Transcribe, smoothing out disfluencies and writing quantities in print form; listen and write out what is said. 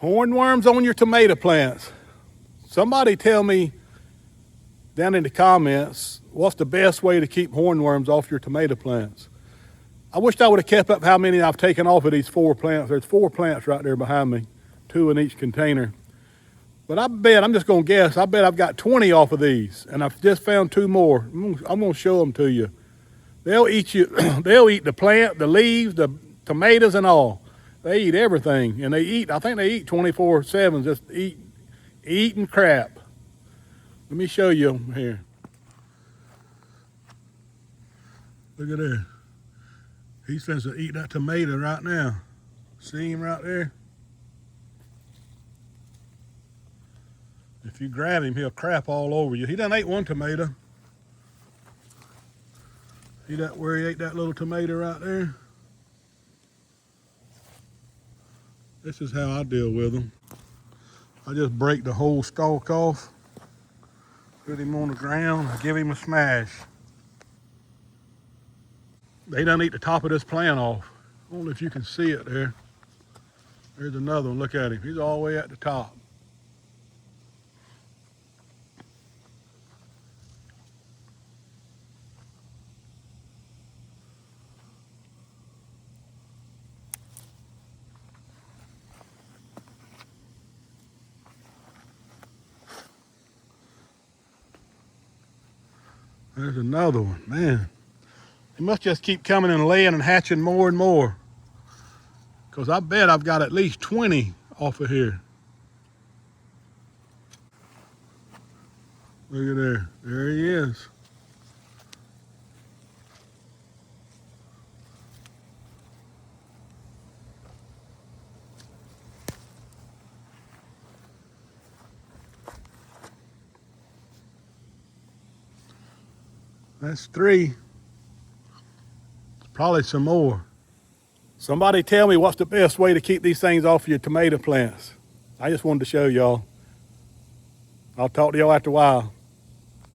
Hornworms on your tomato plants. Somebody tell me down in the comments what's the best way to keep hornworms off your tomato plants. I wished I would have kept up how many I've taken off of these 4 plants. There's 4 plants right there behind me, 2 in each container. But I bet, I'm just gonna guess, I bet I've got 20 off of these, and I've just found 2 more. I'm gonna show them to you. They'll eat you, they'll eat the plant, the leaves, the tomatoes and all. They eat everything, and I think they eat 24/7, just eating crap. Let me show you them here. Look at there. He's finna to eat that tomato right now. See him right there? If you grab him, he'll crap all over you. He done ate 1 tomato. See that where he ate that little tomato right there? This is how I deal with them. I just break the whole stalk off, put him on the ground, give him a smash. They done eat the top of this plant off. I don't know if you can see it there. There's another one, look at him. He's all the way at the top. There's another one, man. They must just keep coming and laying and hatching more and more. Because I bet I've got at least 20 off of here. Look at there. There he is. That's 3. Probably some more. Somebody tell me what's the best way to keep these things off your tomato plants. I just wanted to show y'all. I'll talk to y'all after a while.